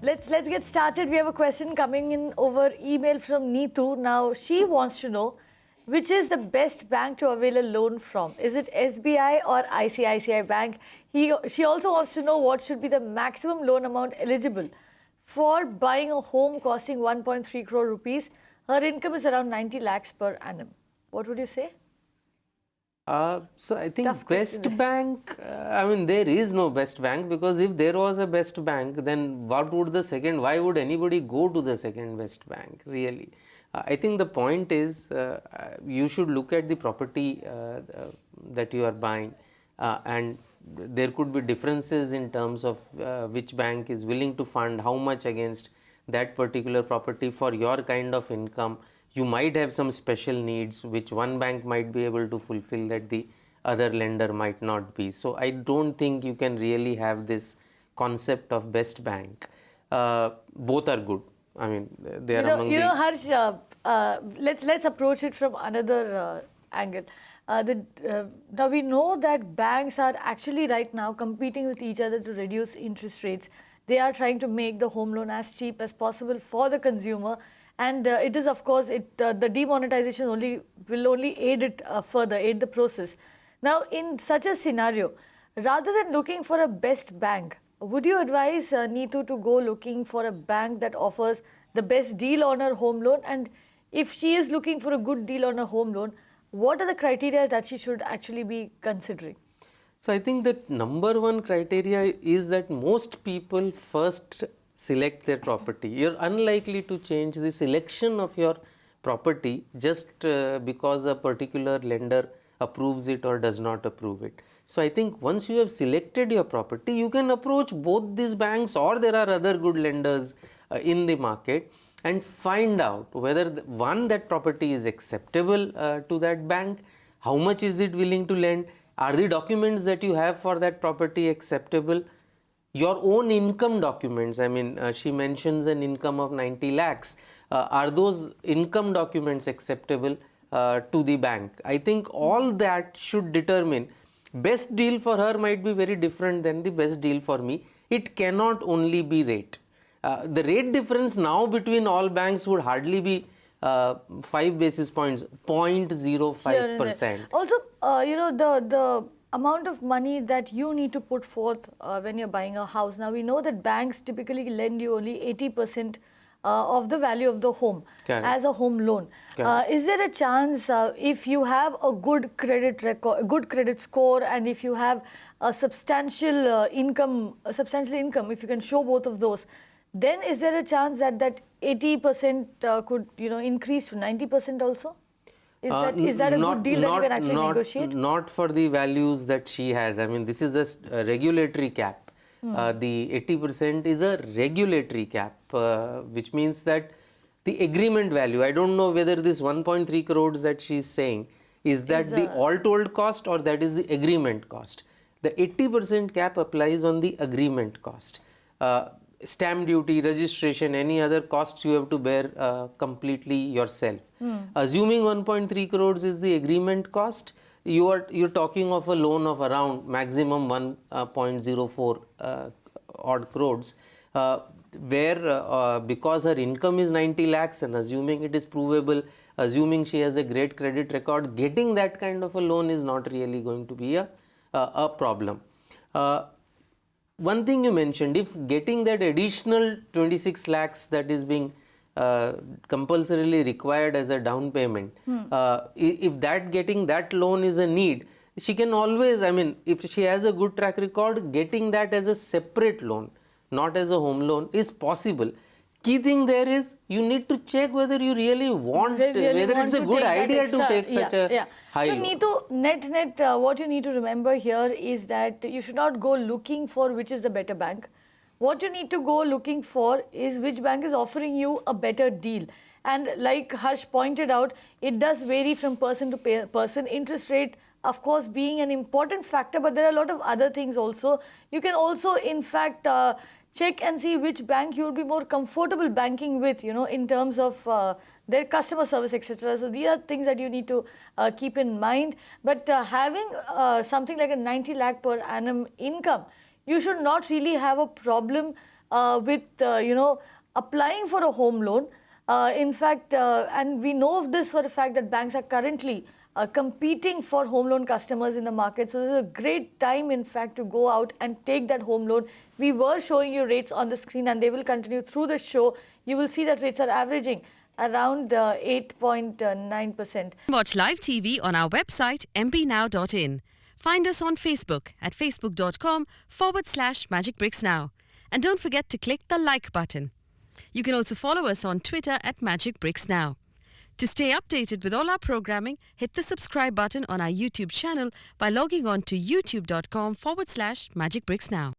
Let's get started. We have a question coming in over email from Neetu. Now, she wants to know which is the best bank to avail a loan from. Is it SBI or ICICI Bank? She also wants to know what should be the maximum loan amount eligible for buying a home costing 1.3 crore rupees. Her income is around 90 lakhs per annum. What would you say? So I think best bank, I mean, there is no best bank, because if there was a best bank, then why would anybody go to the second best bank, really? I think the point is, you should look at the property that you are buying, and there could be differences in terms of which bank is willing to fund how much against that particular property for your kind of income. You might have some special needs which one bank might be able to fulfill that the other lender might not be. So I don't think you can really have this concept of best bank. Both are good. I mean, they are among Harsh, let's approach it from another angle. Now we know that banks are actually right now competing with each other to reduce interest rates. They are trying to make the home loan as cheap as possible for the consumer. And it is, of course, the demonetization will only aid it further, aid the process. Now, in such a scenario, rather than looking for a best bank, would you advise Neetu to go looking for a bank that offers the best deal on her home loan? And if she is looking for a good deal on her home loan, what are the criteria that she should actually be considering? So I think that number one criteria is that most people first select their property. You're unlikely to change the selection of your property just because a particular lender approves it or does not approve it. So I think once you have selected your property, you can approach both these banks, or there are other good lenders in the market, and find out whether that property is acceptable to that bank, how much is it willing to lend, are the documents that you have for that property acceptable, your own income documents. I mean, she mentions an income of 90 lakhs. Are those income documents acceptable to the bank? I think all that should determine. Best deal for her might be very different than the best deal for me. It cannot only be rate. The rate difference now between all banks would hardly be 5 basis points, 0.05%. Also, the amount of money that you need to put forth when you're buying a house. Now, we know that banks typically lend you only 80% of the value of the home as a home loan. Is there a chance if you have a good credit record, good credit score, and if you have a substantial income, if you can show both of those, then is there a chance that that 80% could increase to 90% also? Is that a good deal that you can actually negotiate? Not for the values that she has. I mean, this is a regulatory cap. The 80% is a regulatory cap, which means that the agreement value, I don't know whether this 1.3 crores that she is saying, is that the all told cost or that is the agreement cost. The 80% cap applies on the agreement cost. Stamp duty, registration, any other costs you have to bear completely yourself. Assuming 1.3 crores is the agreement cost, you're talking of a loan of around maximum 1.04 odd crores, where because her income is 90 lakhs and assuming it is provable, assuming she has a great credit record, getting that kind of a loan is not really going to be a problem. One thing you mentioned, if getting that additional 26 lakhs that is being compulsorily required as a down payment, if getting that loan is a need, she can always, I mean, if she has a good track record, getting that as a separate loan, not as a home loan, is possible. Key thing there is you need to check whether you really want, whether it's a good idea to take such a high loan. So, Neetu, net, what you need to remember here is that you should not go looking for which is the better bank. What you need to go looking for is which bank is offering you a better deal. And like Harsh pointed out, it does vary from person to person. Interest rate, of course, being an important factor, but there are a lot of other things also. You can also, in fact, check and see which bank you will be more comfortable banking with, in terms of their customer service, etc. So these are things that you need to keep in mind. But having something like a 90 lakh per annum income, you should not really have a problem with applying for a home loan. In fact, and we know of this for a fact that banks are currently competing for home loan customers in the market. So this is a great time, in fact, to go out and take that home loan. We were showing you rates on the screen, and they will continue through the show. You will see that rates are averaging around 8.9%. Watch live TV on our website mpnow.in. Find us on Facebook at facebook.com/magicbricksnow. And don't forget to click the like button. You can also follow us on Twitter at magicbricksnow. To stay updated with all our programming, hit the subscribe button on our YouTube channel by logging on to youtube.com/magicbricksnow.